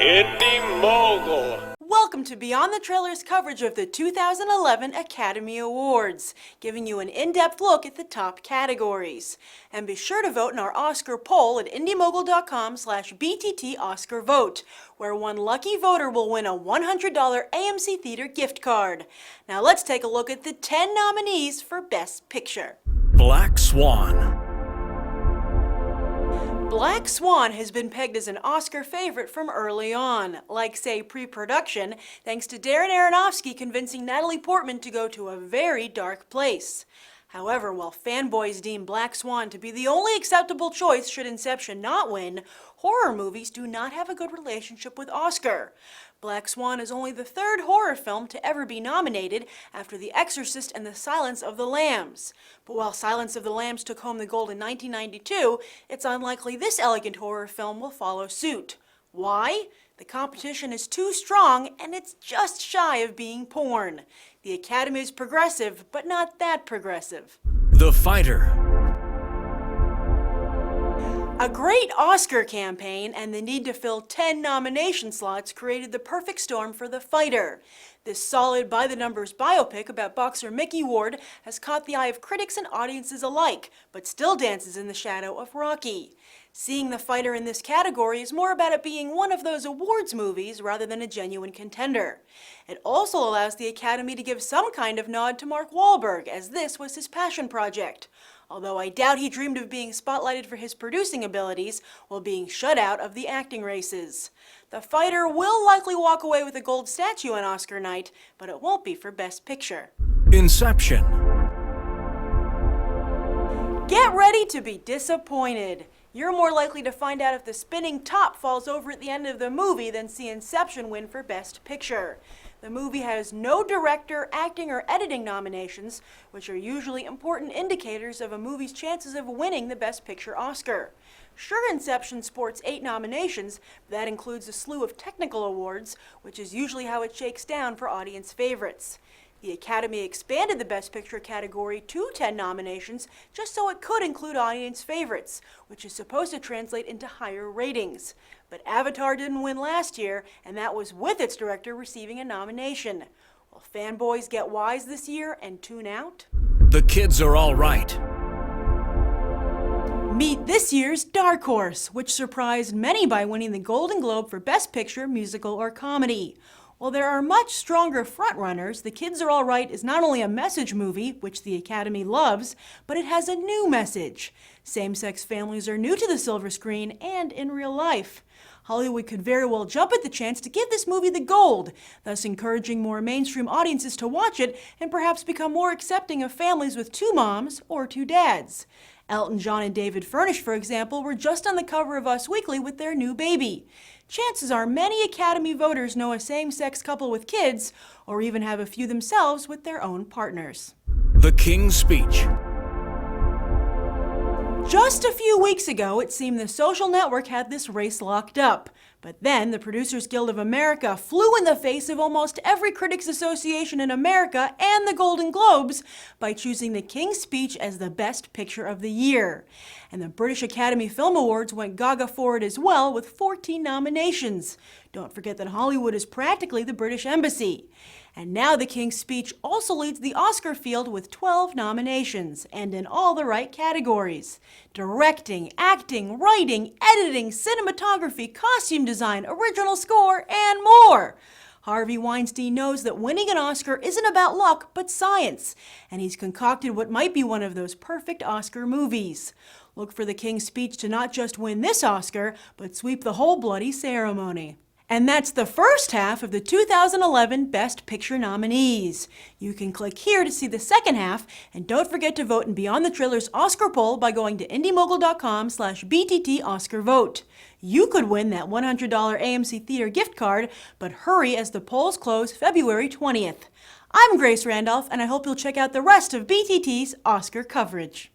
Indie Mogul. Welcome to Beyond the Trailers coverage of the 2011 Academy Awards, giving you an in-depth look at the top categories. And be sure to vote in our Oscar poll at indiemogul.com/BTT Oscar Vote, where one lucky voter will win a $100 AMC Theater gift card. Now let's take a look at the 10 nominees for Best Picture. Black Swan. Black Swan has been pegged as an Oscar favorite from early on, like, say, pre-production, thanks to Darren Aronofsky convincing Natalie Portman to go to a very dark place. However, while fanboys deem Black Swan to be the only acceptable choice should Inception not win, horror movies do not have a good relationship with Oscar. Black Swan is only the third horror film to ever be nominated after The Exorcist and The Silence of the Lambs. But while Silence of the Lambs took home the gold in 1992, it's unlikely this elegant horror film will follow suit. Why? The competition is too strong, and it's just shy of being porn. The Academy is progressive, but not that progressive. The Fighter. A great Oscar campaign and the need to fill 10 nomination slots created the perfect storm for The Fighter. This solid, by-the-numbers biopic about boxer Mickey Ward has caught the eye of critics and audiences alike, but still dances in the shadow of Rocky. Seeing The Fighter in this category is more about it being one of those awards movies rather than a genuine contender. It also allows the Academy to give some kind of nod to Mark Wahlberg, as this was his passion project. Although I doubt he dreamed of being spotlighted for his producing abilities while being shut out of the acting races. The Fighter will likely walk away with a gold statue on Oscar night, but it won't be for Best Picture. Inception. Get ready to be disappointed. You're more likely to find out if the spinning top falls over at the end of the movie than see Inception win for Best Picture. The movie has no director, acting, or editing nominations, which are usually important indicators of a movie's chances of winning the Best Picture Oscar. Sure, Inception sports 8 nominations, but that includes a slew of technical awards, which is usually how it shakes down for audience favorites. The Academy expanded the Best Picture category to 10 nominations just so it could include audience favorites, which is supposed to translate into higher ratings. But Avatar didn't win last year, and that was with its director receiving a nomination. Will fanboys get wise this year and tune out? The Kids Are All Right. Meet this year's Dark Horse, which surprised many by winning the Golden Globe for Best Picture, Musical, or Comedy. While there are much stronger frontrunners, The Kids Are All Right is not only a message movie, which the Academy loves, but it has a new message. Same-sex families are new to the silver screen and in real life. Hollywood could very well jump at the chance to give this movie the gold, thus encouraging more mainstream audiences to watch it and perhaps become more accepting of families with 2 moms or 2 dads. Elton John and David Furnish, for example, were just on the cover of Us Weekly with their new baby. Chances are many Academy voters know a same-sex couple with kids, or even have a few themselves with their own partners. The King's Speech. Just a few weeks ago, it seemed The Social Network had this race locked up. But then, the Producers Guild of America flew in the face of almost every critics association in America and the Golden Globes by choosing The King's Speech as the Best Picture of the Year. And the British Academy Film Awards went gaga for it as well with 14 nominations. Don't forget that Hollywood is practically the British Embassy. And now The King's Speech also leads the Oscar field with 12 nominations, and in all the right categories. Directing, acting, writing, editing, cinematography, costume design, original score, and more. Harvey Weinstein knows that winning an Oscar isn't about luck, but science, and he's concocted what might be one of those perfect Oscar movies. Look for The King's Speech to not just win this Oscar, but sweep the whole bloody ceremony. And that's the first half of the 2011 Best Picture nominees. You can click here to see the second half, and don't forget to vote in Beyond the Trailers Oscar poll by going to indiemogul.com/BTT Oscar Vote. You could win that $100 AMC Theater gift card, but hurry as the polls close February 20th. I'm Grace Randolph, and I hope you'll check out the rest of BTT's Oscar coverage.